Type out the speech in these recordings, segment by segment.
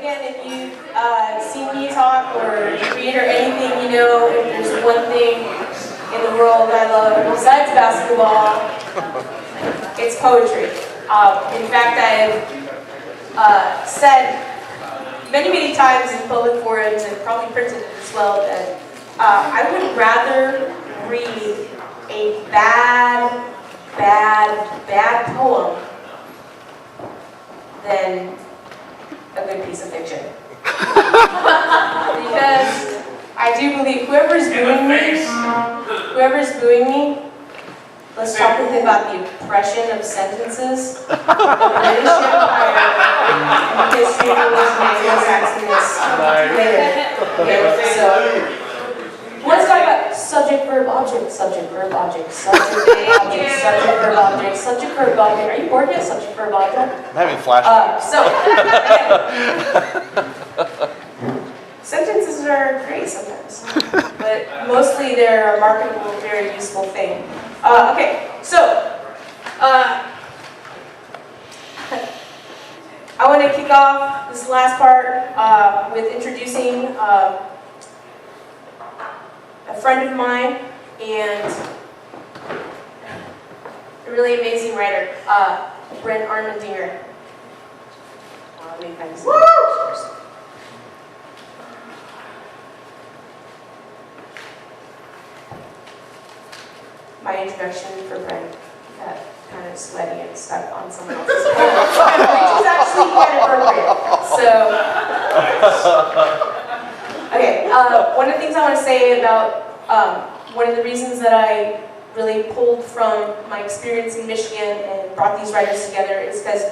again, if you've seen me talk or read or anything, you know if there's one thing in the world I love besides basketball, it's poetry. In fact, I've said many times in public forums and probably printed it as well that I would rather read a bad poem than a good piece of fiction. Because I do believe whoever's booing me, let's talk with him about the oppression of sentences, the British Empire, and the history of English and Anglo-Saxonness later. Okay, so let's talk about subject, verb, object, subject, verb, object, subject, object, subject, verb, object, subject, verb, object. Are you bored yet? Subject, verb, object? I'm having flashbacks. Sentences are great sometimes, but mostly they're a marketable, very useful thing. Okay, so I want to kick off this last part with introducing a friend of mine and a really amazing writer, Brent Armendinger. Let me find his name first. My introduction for Brent got kind of sweaty and stuck on someone else's page, which is actually quite appropriate. So, okay, one of the things I want to say about one of the reasons that I really pulled from my experience in Michigan and brought these writers together is because,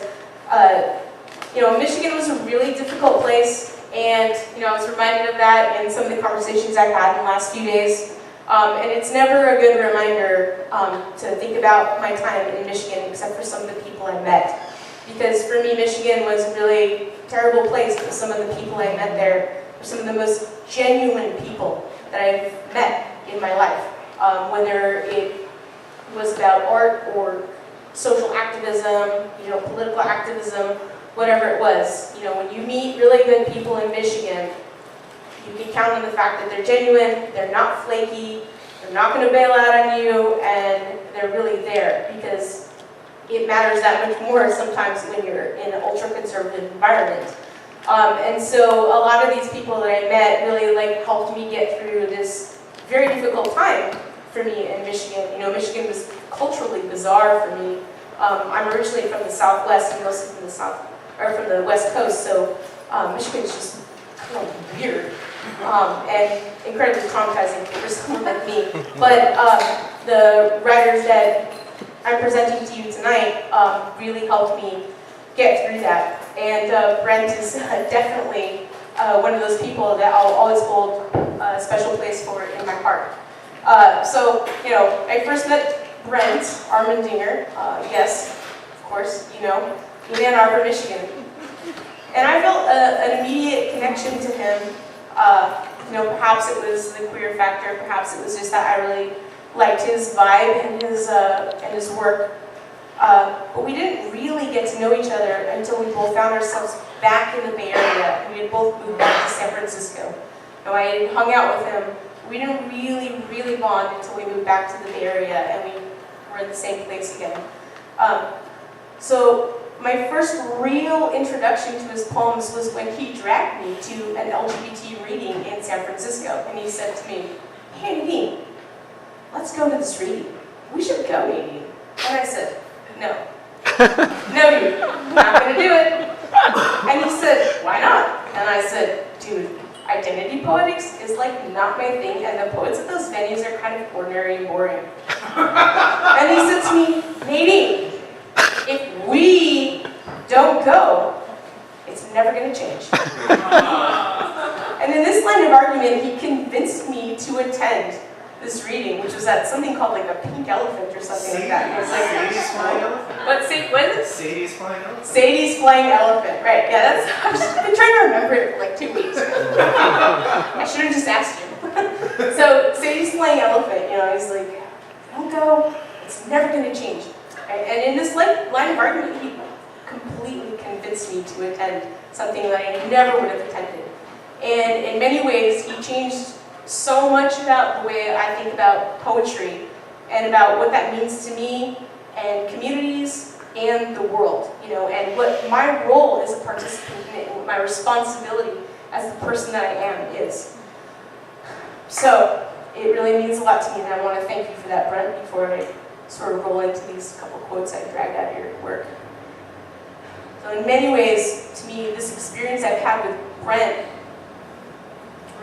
Michigan was a really difficult place, and, I was reminded of that in some of the conversations I've had in the last few days. And it's never a good reminder to think about my time in Michigan, except for some of the people I met. Because for me, Michigan was a really terrible place, but some of the people I met there were some of the most genuine people that I've met in my life. Whether it was about art or social activism, political activism, whatever it was. When you meet really good people in Michigan, you can count on the fact that they're genuine, they're not flaky, they're not going to bail out on you, and they're really there because it matters that much more sometimes when you're in an ultra-conservative environment. And so a lot of these people that I met really helped me get through this very difficult time for me in Michigan. Michigan was culturally bizarre for me. I'm originally from the Southwest and mostly from the West Coast, so Michigan's just kind of weird. And incredibly traumatizing for someone like me. But the writers that I'm presenting to you tonight really helped me get through that. And Brent is definitely one of those people that I'll always hold a special place for in my heart. I first met Brent Armendinger, yes, of course, in Ann Arbor, Michigan. And I felt an immediate connection to him. Perhaps it was the queer factor, perhaps it was just that I really liked his vibe and his work. But we didn't really get to know each other until we both found ourselves back in the Bay Area, and we had both moved back to San Francisco. I had hung out with him. We didn't really bond until we moved back to the Bay Area, and we were in the same place again. So my first real introduction to his poems was when he dragged me to an LGBT reading in San Francisco, and he said to me, "Hey Nadine, let's go to this reading. We should go, Nadine." And I said, "No. No, dude, not gonna do it." And he said, "Why not?" And I said, "Dude, identity poetics is not my thing, and the poets at those venues are kind of ordinary and boring." And he said to me, "Nadine, if we don't go, it's never going to change." And in this line of argument, he convinced me to attend this reading, which was at something called a Pink Elephant or something like that. It was Sadie's Flying Elephant. What is it? Sadie's Flying Elephant. Sadie's Flying Elephant, right? Yeah, I've been trying to remember it for 2 weeks. I should have just asked you. So Sadie's Flying Elephant, he's like, "Don't go. It's never going to change." And in this line of argument, he completely convinced me to attend something that I never would have attended. And in many ways, he changed so much about the way I think about poetry and about what that means to me and communities and the world, you know, and what my role as a participant in it and what my responsibility as the person that I am is. So it really means a lot to me, and I want to thank you for that, Brent, before I sort of roll into these couple quotes I dragged out of your work. So in many ways, to me, this experience I've had with Brent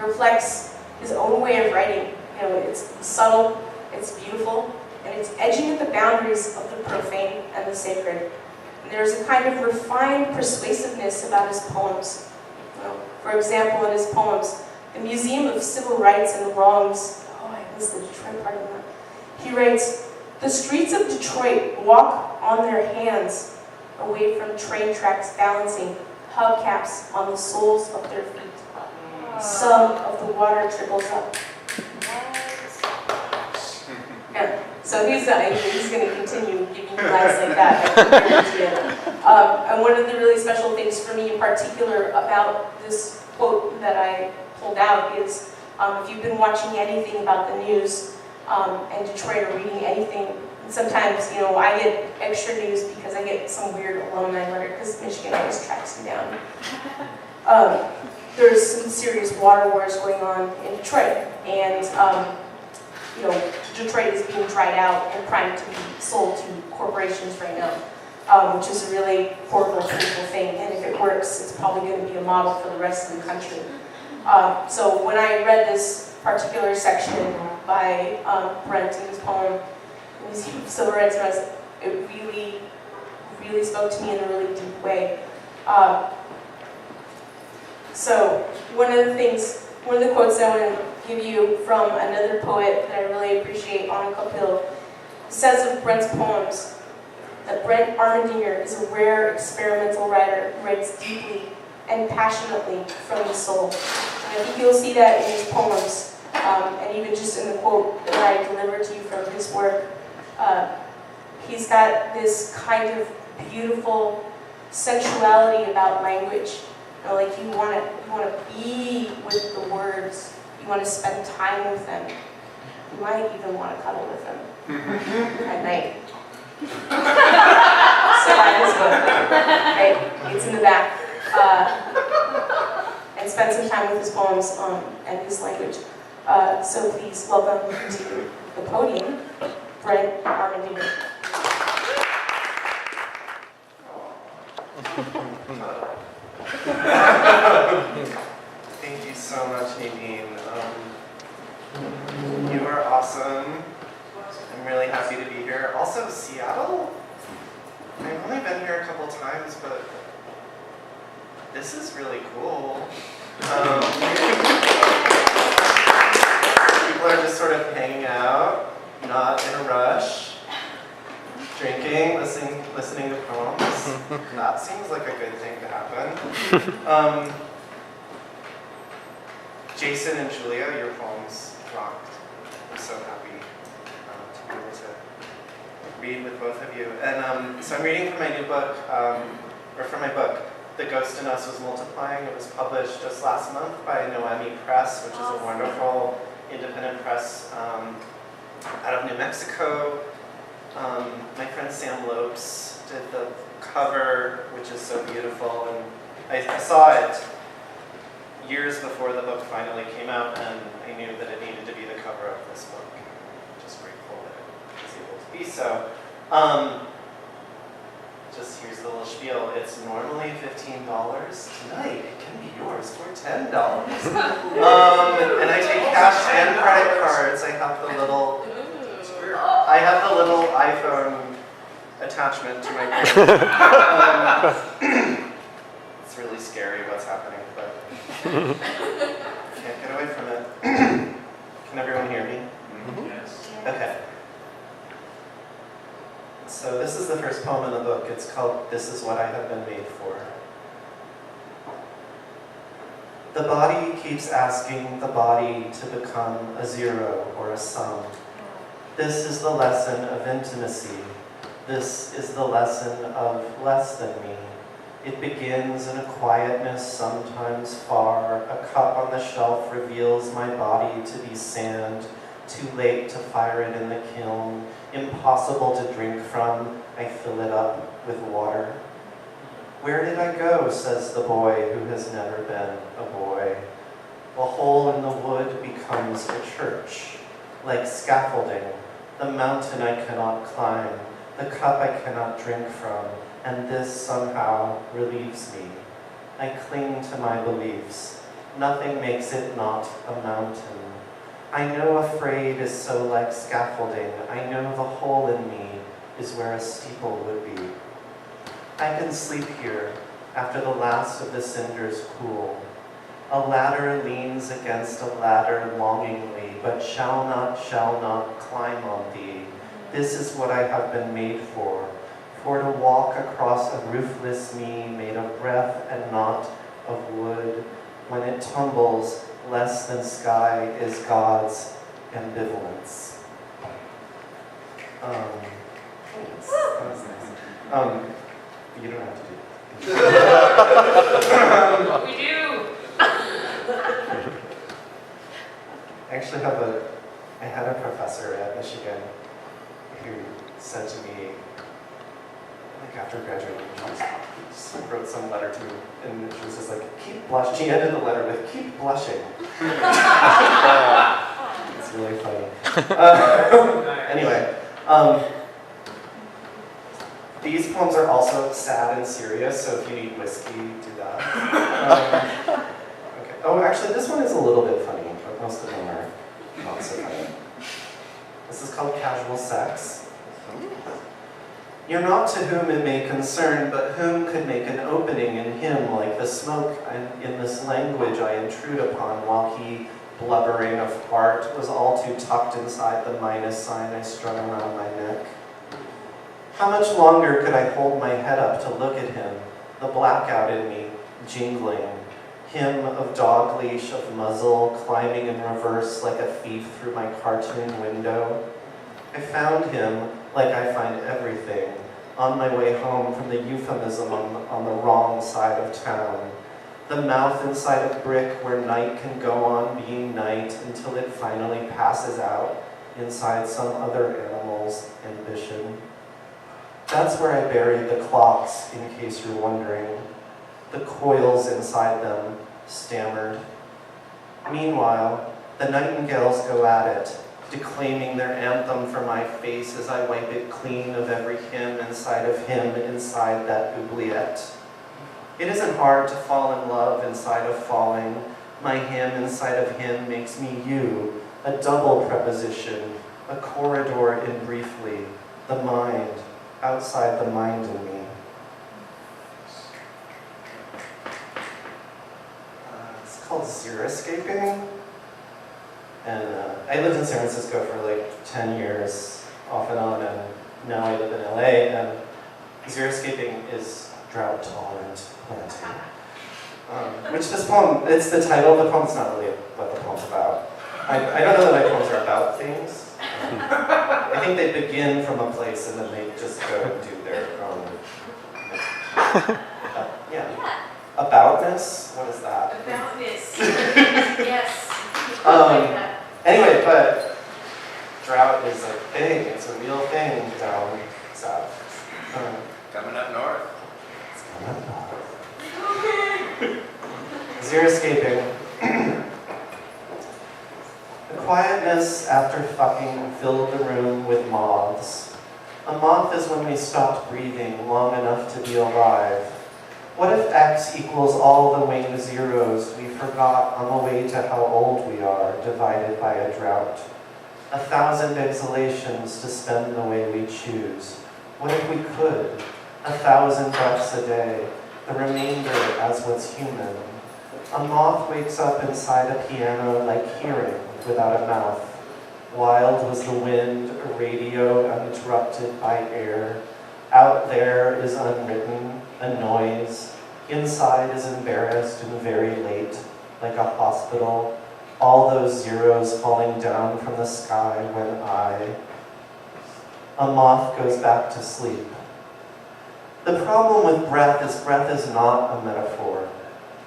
reflects his own way of writing. You know, it's subtle, it's beautiful, and it's edging at the boundaries of the profane and the sacred. And there's a kind of refined persuasiveness about his poems. You know, for example, in his poems, The Museum of Civil Rights and the Wrongs, oh, I missed the Detroit part of that. He writes, "The streets of Detroit walk on their hands away from train tracks balancing hubcaps on the soles of their feet. Some of the water trickles up." Yeah. So he's going to continue giving you lines like that. I guarantee it. And one of the really special things for me in particular about this quote that I pulled out is, if you've been watching anything about the news and Detroit or reading anything, sometimes, you know, I get extra news because I get some weird alumni letter because Michigan always tracks me down. There's some serious water wars going on in Detroit, and you know, Detroit is being dried out and primed to be sold to corporations right now, which is a really horrible, painful thing. And if it works, it's probably going to be a model for the rest of the country. So when I read this particular section by Brent in his poem, Museum of Civil Rights, it really, really spoke to me in a really deep way. So one of the quotes I want to give you from another poet that I really appreciate, Anna Kapil, says of Brent's poems that Brent Armendinger is a rare experimental writer who writes deeply and passionately from the soul. And I think you'll see that in his poems, and even just in the quote that I delivered to you from his work. He's got this kind of beautiful sensuality about language. You know, like you want to be with the words. You want to spend time with them. You might even want to cuddle with them at night. So buy this book, right? It's in the back. And spend some time with his poems and his language. So please welcome to the podium, Brent Armendinger. Thank you so much, Nadine. You are awesome. I'm really happy to be here. Also, Seattle? I've only been here a couple times, but this is really cool. People are just sort of hanging out, not in a rush, drinking, listening to poems. That seems like a good thing to happen. Jason and Julia, your poems rocked. I'm so happy to be able to read with both of you. And so I'm reading from my new book, or from my book, The Ghost in Us Was Multiplying. It was published just last month by Noemi Press, which is a wonderful independent press out of New Mexico. My friend Sam Lopes did the cover, which is so beautiful, and I saw it years before the book finally came out, and I knew that it needed to be the cover of this book. I'm just grateful that it was able to be so. Just here's the little spiel. It's normally $15. Tonight, it can be yours for $10. And I take cash and credit cards. I have the little iPhone attachment to my brain. It's really scary what's happening, but can't get away from it. Can everyone hear me? Yes. Okay. So this is the first poem in the book. It's called "This Is What I Have Been Made For." The body keeps asking the body to become a zero or a sum. This is the lesson of intimacy. This is the lesson of less than me. It begins in a quietness sometimes far. A cup on the shelf reveals my body to be sand, too late to fire it in the kiln, impossible to drink from. I fill it up with water. Where did I go, says the boy who has never been a boy. A hole in the wood becomes a church, like scaffolding, the mountain I cannot climb, the cup I cannot drink from, and this somehow relieves me. I cling to my beliefs. Nothing makes it not a mountain. I know afraid is so like scaffolding. I know the hole in me is where a steeple would be. I can sleep here after the last of the cinders cool. A ladder leans against a ladder longingly, but shall not climb on thee. This is what I have been made for to walk across a roofless me made of breath and not of wood. When it tumbles, less than sky is God's ambivalence. Thanks. That was nice. You don't have to do it. We do. I actually I had a professor at Michigan who said to me, like after graduating, she just wrote some letter to me, and she was just like, keep blushing. She ended the letter with, keep blushing. It's really funny. Anyway, these poems are also sad and serious, so if you need whiskey, do that. Okay. Oh, actually, this one is a little bit funny, but most of them are not so funny. This is called Casual Sex. You're not to whom it may concern, but whom could make an opening in him like the smoke in this language I intrude upon, while he, blubbering of heart, was all too tucked inside the minus sign I strung around my neck. How much longer could I hold my head up to look at him, the blackout in me, jingling, him of dog leash, of muzzle, climbing in reverse like a thief through my cartoon window? I found him, like I find everything, on my way home from the euphemism on the wrong side of town. The mouth inside a brick where night can go on being night until it finally passes out inside some other animal's ambition. That's where I buried the clocks, in case you're wondering. The coils inside them stammered. Meanwhile, the nightingales go at it, declaiming their anthem for my face as I wipe it clean of every hymn inside of him inside that oubliette. It isn't hard to fall in love inside of falling. My hymn inside of him makes me you, a double preposition, a corridor in briefly, the mind, outside the mind in me. It's called Xeriscaping. And I lived in San Francisco for like 10 years, off and on, and now I live in LA, and xeriscaping is drought-tolerant planting. Which this poem, it's the title of the poem, it's not really what the poem's about. I don't know that my poems are about things. I think they begin from a place and then they just go and do their own. Yeah. Aboutness? What is that? Aboutness. Yes. Anyway, but drought is a thing. It's a real thing down south. Coming up north. It's coming up north. Xeriscaping. The quietness after fucking filled the room with moths. A moth is when we stopped breathing long enough to be alive. What if X equals all the winged zeros we forgot on the way to how old we are, divided by a drought? 1,000 exhalations to spend the way we choose. What if we could? 1,000 breaths a day, the remainder as what's human. A moth wakes up inside a piano like hearing without a mouth. Wild was the wind, a radio uninterrupted by air. Out there is unwritten, a noise. Inside is embarrassed and very late, like a hospital. All those zeros falling down from the sky when I a moth goes back to sleep. The problem with breath is not a metaphor.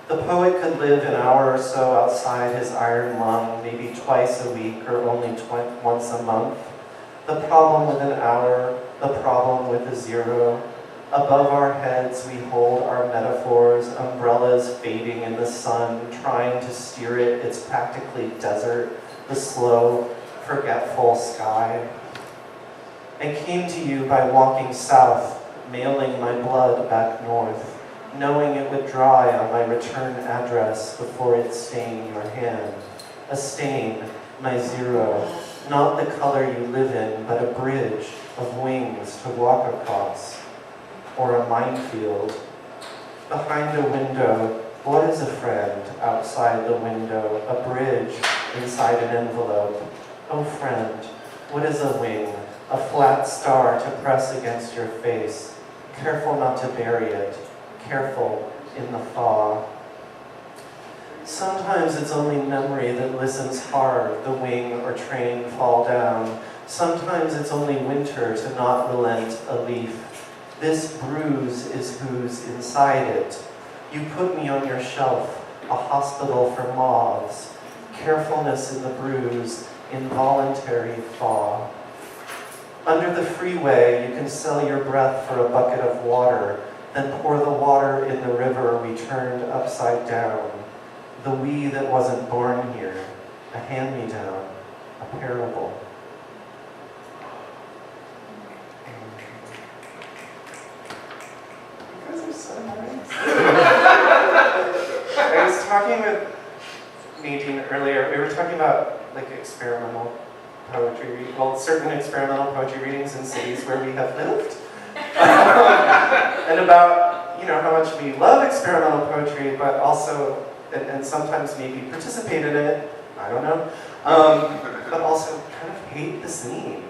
The poet could live an hour or so outside his iron lung, maybe twice a week or only once a month. The problem with an hour, the problem with a zero. Above our heads we hold our metaphors, umbrellas fading in the sun, trying to steer it. It's practically desert, the slow, forgetful sky. I came to you by walking south, mailing my blood back north, knowing it would dry on my return address before it stained your hand. A stain, my zero, not the color you live in, but a bridge of wings to walk across, or a minefield. Behind a window, what is a friend outside the window? A bridge inside an envelope. Oh friend, what is a wing? A flat star to press against your face. Careful not to bury it. Careful in the thaw. Sometimes it's only memory that listens hard, the wing or train fall down. Sometimes it's only winter to not relent a leaf. This bruise is who's inside it. You put me on your shelf, a hospital for moths. Carefulness in the bruise, involuntary thaw. Under the freeway, you can sell your breath for a bucket of water, then pour the water in the river we turned upside down. The we that wasn't born here, a hand-me-down, a parable. You guys are so nice. I was talking with Nadine earlier. We were talking about like experimental poetry, certain experimental poetry readings in cities where we have lived, and about how much we love experimental poetry, but also and sometimes maybe participate in it. I don't know, but also kind of hate the scene.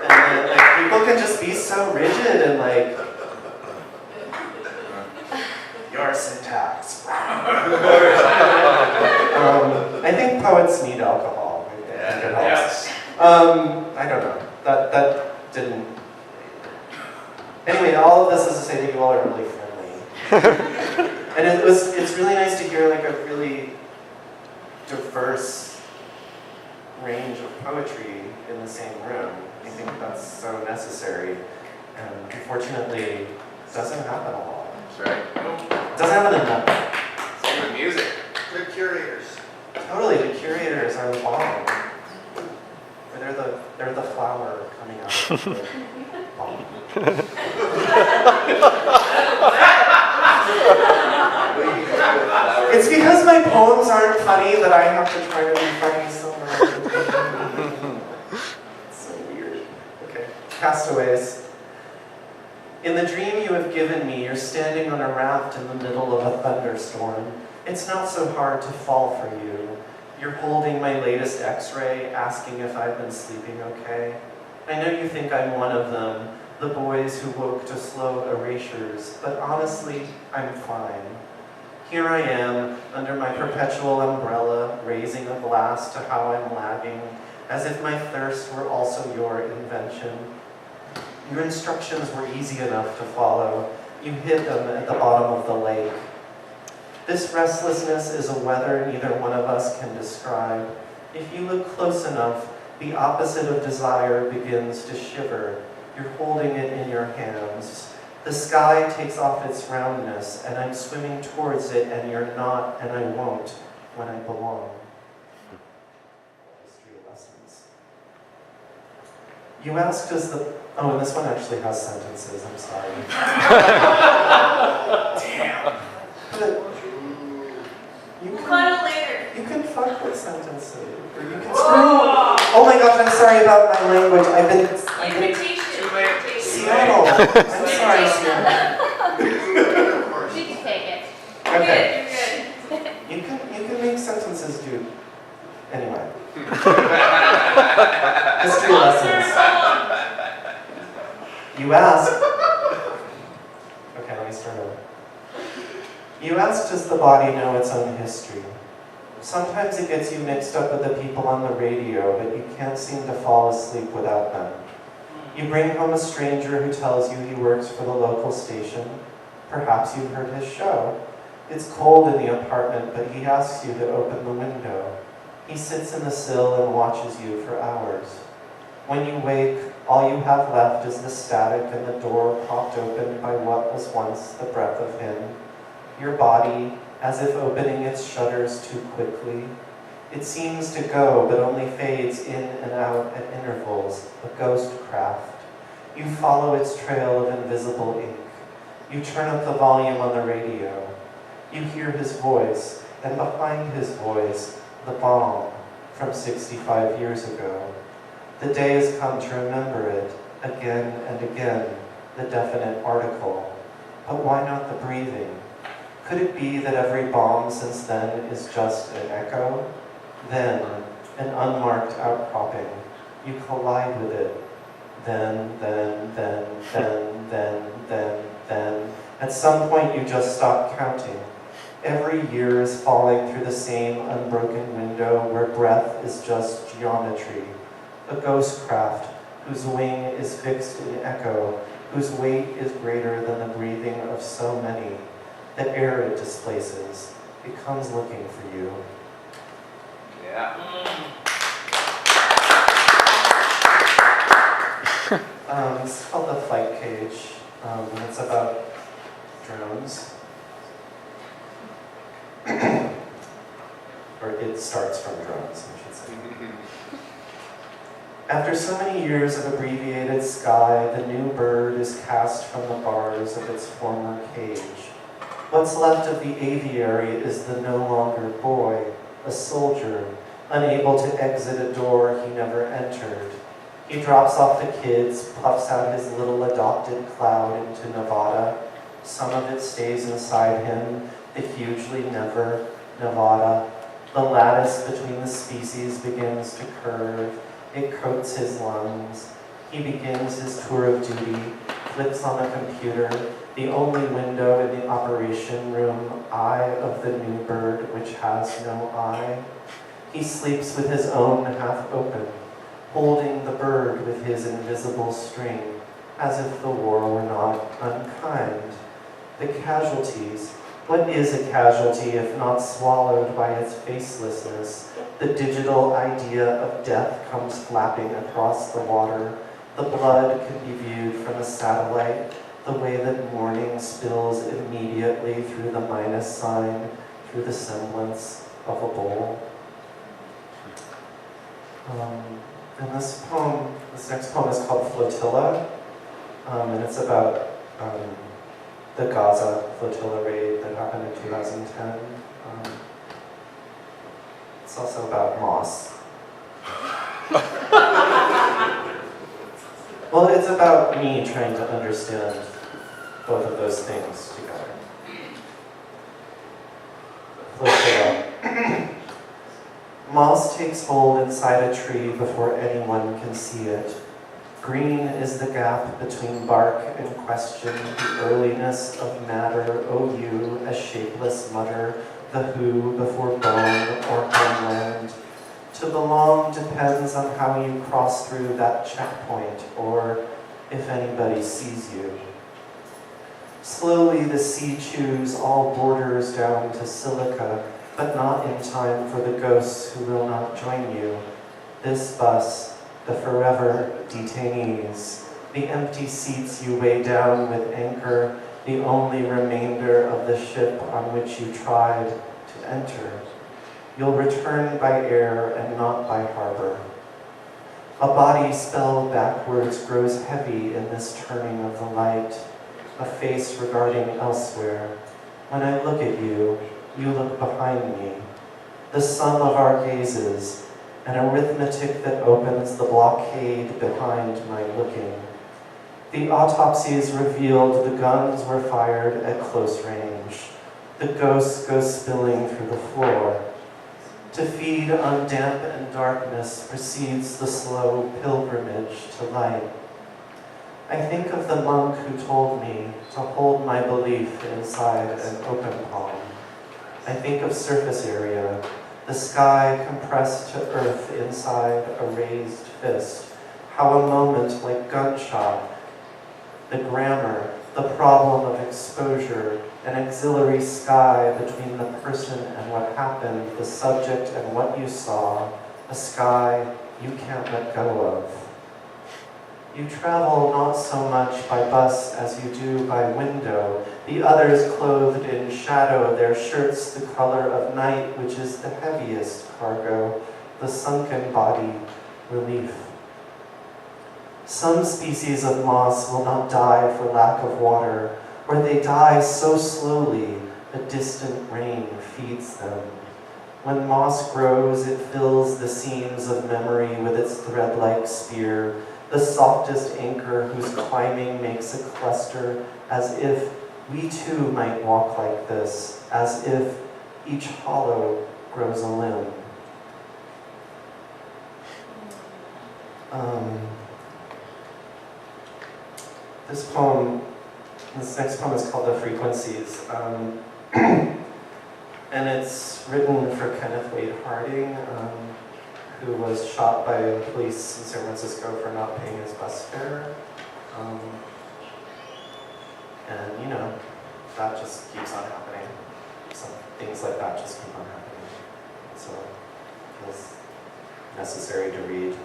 And like, people can just be so rigid and like your syntax. I think poets need alcohol. I think it helps. I don't know. That didn't. Anyway, all of this is to say that you all are really friendly, and it's really nice to hear like a really diverse range of poetry in the same room. I think that's so necessary, and unfortunately, it doesn't happen a lot. That's right. It doesn't happen enough. Same with music. Good curators. Totally, the curators are the bomb. Or they're the flower coming out of the bomb. It's because my poems aren't funny that I have to try to be funny so much. It's so weird. Okay, Castaways. In the dream you have given me, you're standing on a raft in the middle of a thunderstorm. It's not so hard to fall for you. You're holding my latest x-ray, asking if I've been sleeping okay. I know you think I'm one of them, the boys who woke to slow erasures, but honestly, I'm fine. Here I am, under my perpetual umbrella, raising a glass to how I'm lagging, as if my thirst were also your invention. Your instructions were easy enough to follow. You hid them at the bottom of the lake. This restlessness is a weather neither one of us can describe. If you look close enough, the opposite of desire begins to shiver. You're holding it in your hands. The sky takes off its roundness, and I'm swimming towards it, and you're not, and I won't, when I belong. History lessons. You asked us oh, and this one actually has sentences, I'm sorry. Damn. But we'll cut it later. You can fuck with sentences, or you can oh my gosh, I'm sorry about my language. I've been Seattle. I'm sorry, Seattle. You can take it. Okay. You can make sentences, dude. Anyway. History lessons. You asked. Okay, let me start over. You asked, does the body know its own history? Sometimes it gets you mixed up with the people on the radio, but you can't seem to fall asleep without them. You bring home a stranger who tells you he works for the local station. Perhaps you've heard his show. It's cold in the apartment, but he asks you to open the window. He sits in the sill and watches you for hours. When you wake, all you have left is the static and the door propped open by what was once the breath of him. Your body, as if opening its shutters too quickly. It seems to go, but only fades in and out at intervals, a ghost craft. You follow its trail of invisible ink. You turn up the volume on the radio. You hear his voice, and behind his voice, the bomb from 65 years ago. The day has come to remember it, again and again, the definite article. But why not the breathing? Could it be that every bomb since then is just an echo? Then, an unmarked outcropping. You collide with it. Then. At some point you just stop counting. Every year is falling through the same unbroken window where breath is just geometry. A ghost craft whose wing is fixed in echo, whose weight is greater than the breathing of so many. The air it displaces, it comes looking for you. Yeah. This is called The Flight Cage, and it's about drones. Or it starts from drones, I should say. After so many years of abbreviated sky, the new bird is cast from the bars of its former cage. What's left of the aviary is the no longer boy, a soldier, unable to exit a door he never entered. He drops off the kids, puffs out his little adopted cloud into Nevada. Some of it stays inside him, the hugely never Nevada. The lattice between the species begins to curve. It coats his lungs. He begins his tour of duty, flicks on the computer, the only window in the operation room, eye of the new bird which has no eye. He sleeps with his own half open, holding the bird with his invisible string, as if the war were not unkind. The casualties. What is a casualty if not swallowed by its facelessness? The digital idea of death comes flapping across the water. The blood can be viewed from a satellite, the way that morning spills immediately through the minus sign, through the semblance of a bowl. And this next poem is called Flotilla, and it's about the Gaza flotilla raid that happened in 2010. It's also about moss. Well, it's about me trying to understand both of those things together. Flotilla. Moss takes hold inside a tree before anyone can see it. Green is the gap between bark and question, the earliness of matter, O you, a shapeless mutter, the who before bone or homeland. To belong depends on how you cross through that checkpoint, or if anybody sees you. Slowly the sea chews all borders down to silica, but not in time for the ghosts who will not join you. This bus, the forever detainees, the empty seats you weigh down with anchor, the only remainder of the ship on which you tried to enter. You'll return by air and not by harbor. A body spelled backwards grows heavy in this turning of the light, a face regarding elsewhere. When I look at you, you look behind me. The sum of our gazes, an arithmetic that opens the blockade behind my looking. The autopsies revealed the guns were fired at close range. The ghosts go spilling through the floor. To feed on damp and darkness precedes the slow pilgrimage to light. I think of the monk who told me to hold my belief inside an open palm. I think of surface area, the sky compressed to earth inside a raised fist. How a moment like gunshot, the grammar, the problem of exposure, an auxiliary sky between the person and what happened, the subject and what you saw, a sky you can't let go of. You travel not so much by bus as you do by window, the others clothed in shadow, their shirts the color of night, which is the heaviest cargo, the sunken body, relief. Some species of moss will not die for lack of water, or they die so slowly a distant rain feeds them. When moss grows, it fills the seams of memory with its thread-like spear, the softest anchor whose climbing makes a cluster, as if we too might walk like this, as if each hollow grows a limb. This next poem is called The Frequencies. And it's written for Kenneth Wade Harding, who was shot by police in San Francisco for not paying his bus fare. And you know, that just keeps on happening. Some things like that just keep on happening. So it feels necessary to read.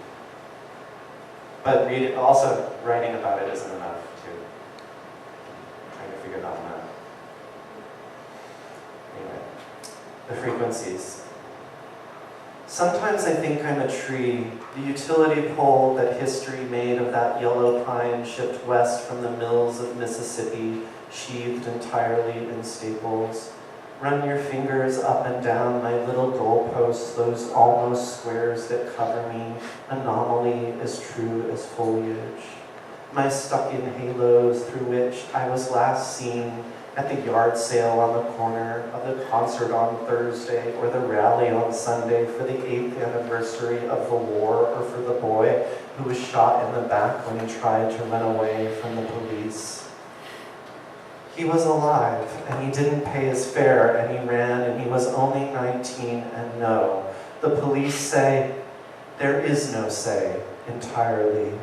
But also writing about it isn't enough too. Trying to figure that one out. Anyway, The Frequencies. Sometimes I think I'm a tree, the utility pole that history made of that yellow pine shipped west from the mills of Mississippi, sheathed entirely in staples. Run your fingers up and down my little goalposts, those almost squares that cover me, anomaly as true as foliage. My stuck-in halos through which I was last seen at the yard sale on the corner of the concert on Thursday or the rally on Sunday for the 8th anniversary of the war, or for the boy who was shot in the back when he tried to run away from the police. He was alive, and he didn't pay his fare, and he ran, and he was only 19, and no. The police say, there is no say, entirely.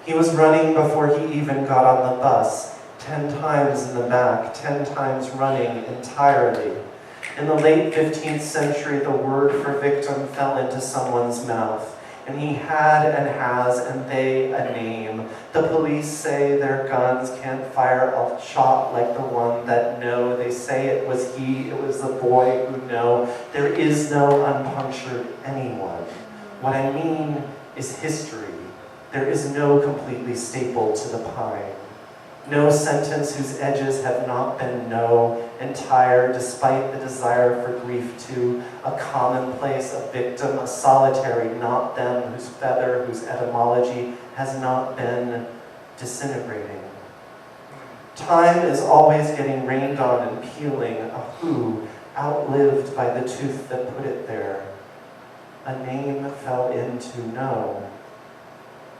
He was running before he even got on the bus, 10 times in the back, 10 times running entirely. In the late 15th century, the word for victim fell into someone's mouth. And he had and has, and they, a name. The police say their guns can't fire a shot like the one that no. They say it was he, it was the boy who no. There is no unpunctured anyone. What I mean is history. There is no completely stapled to the pine. No sentence whose edges have not been no, entire, despite the desire for grief to, a commonplace, a victim, a solitary, not them, whose feather, whose etymology has not been disintegrating. Time is always getting rained on and peeling, a who, outlived by the tooth that put it there. A name fell into no.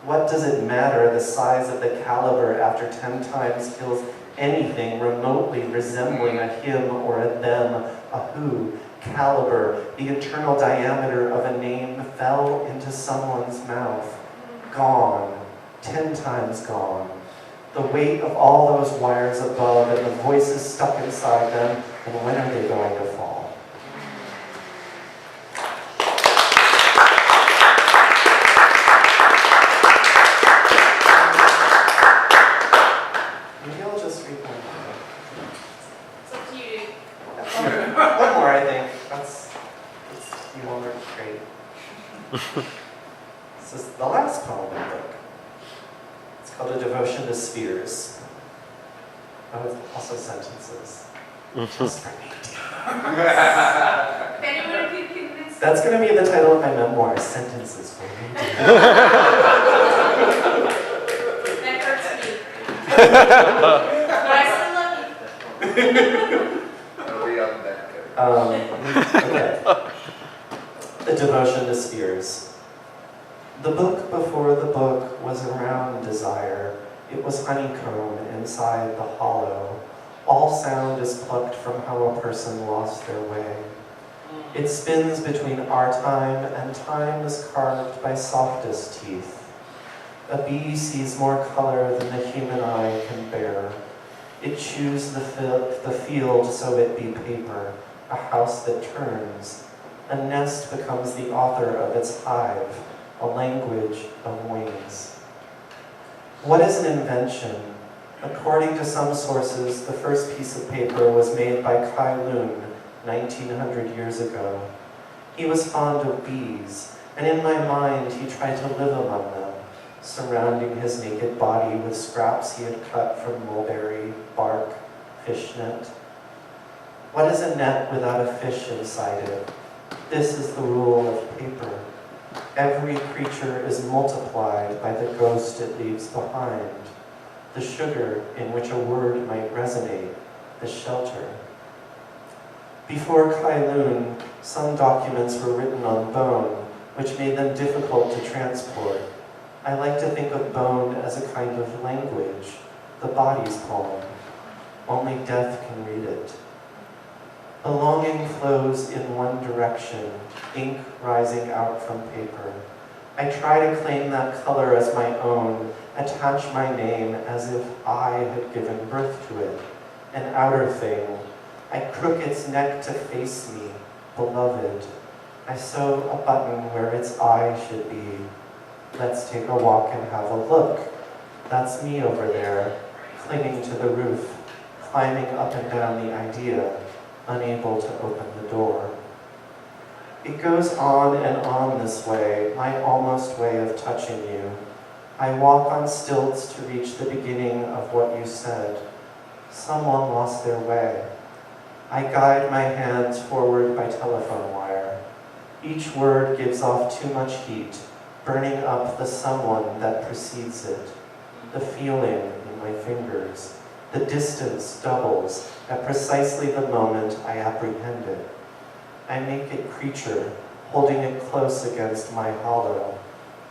What does it matter the size of the caliber after 10 times kills anything remotely resembling a him or a them, a who? Caliber, the internal diameter of a name fell into someone's mouth. Gone, 10 times gone. The weight of all those wires above and the voices stuck inside them, and when are they going to fall? This is the last poem in the book. It's called A Devotion to Spheres. Oh, it's also sentences. Just for me. That's going to be the title of my memoir, Sentences for Me. That hurts me. But I still love you. It'll be on that. Okay. A Devotion to Spheres. The book before the book was around desire. It was honeycomb inside the hollow. All sound is plucked from how a person lost their way. It spins between our time and time is carved by softest teeth. A bee sees more color than the human eye can bear. It chews the field so it be paper, a house that turns. A nest becomes the author of its hive, a language of wings. What is an invention? According to some sources, the first piece of paper was made by Kai Lun 1900 years ago. He was fond of bees, and in my mind he tried to live among them, surrounding his naked body with scraps he had cut from mulberry, bark, fishnet. What is a net without a fish inside it? This is the rule of paper. Every creature is multiplied by the ghost it leaves behind, the sugar in which a word might resonate, the shelter. Before Kai Lun, some documents were written on bone, which made them difficult to transport. I like to think of bone as a kind of language, the body's poem. Only death can read it. The longing flows in one direction, ink rising out from paper. I try to claim that color as my own, attach my name as if I had given birth to it, an outer thing. I crook its neck to face me, beloved. I sew a button where its eye should be. Let's take a walk and have a look. That's me over there, clinging to the roof, climbing up and down the idea, unable to open the door. It goes on and on this way, my almost way of touching you. I walk on stilts to reach the beginning of what you said. Someone lost their way. I guide my hands forward by telephone wire. Each word gives off too much heat, burning up the someone that precedes it. The feeling in my fingers. The distance doubles at precisely the moment I apprehend it. I make it creature, holding it close against my hollow.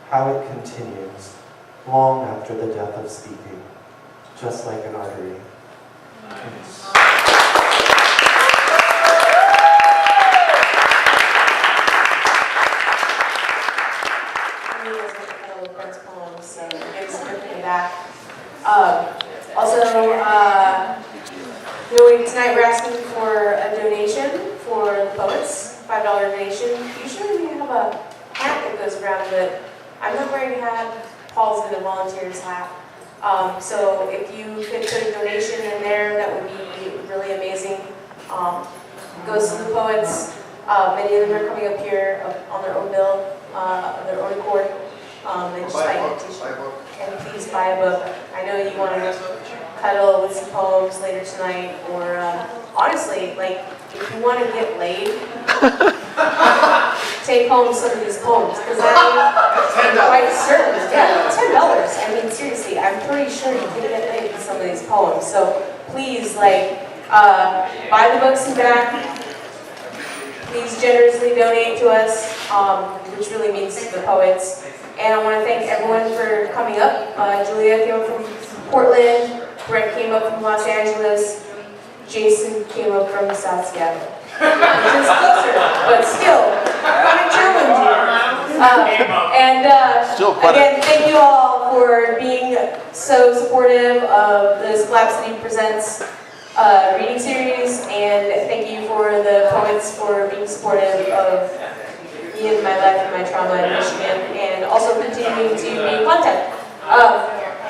How it continues, long after the death of speaking, just like an artery. Brent's poems, so thanks for bringing that. Tonight we're asking for a donation for the poets, $5 donation. Usually we have a hat that goes around, but I'm not wearing a hat. Paul's going to volunteer his hat. So if you could put a donation in there, that would be really amazing. Goes to the poets. Many of them are coming up here on their own bill, on their own accord. They just buy a t-shirt. And please buy a book. I know you want to cuddle with some poems later tonight, or honestly, like, if you want to get laid, take home some of these poems, because I'm quite certain, yeah, $10. I mean, seriously, I'm pretty sure you can get laid with some of these poems. So please, like, buy the books in back. Please generously donate to us, which really means to the poets. And I want to thank everyone for coming up. Julia came up from Portland. Brent came up from Los Angeles. Jason came up from South Seattle. Which is closer, but still, I'm going to challenge you. Again, thank you all for being so supportive of the SPLAB City Presents reading series, and thank you for the poets for being supportive of me and my life and my trauma in Michigan, and also continuing to be in contact.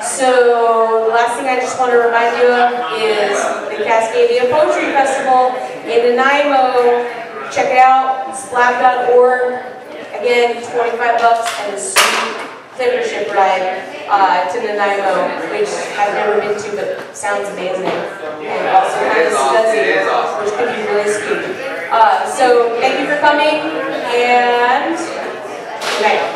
So the last thing I just want to remind you of is the Cascadia Poetry Festival in Nanaimo. Check it out, SPLAB.org. Again, $25 and a sweet membership ride to Nanaimo, which I've never been to, but sounds amazing. And also kind of scuzzy, which could be really sweet. So thank you for coming, and good night.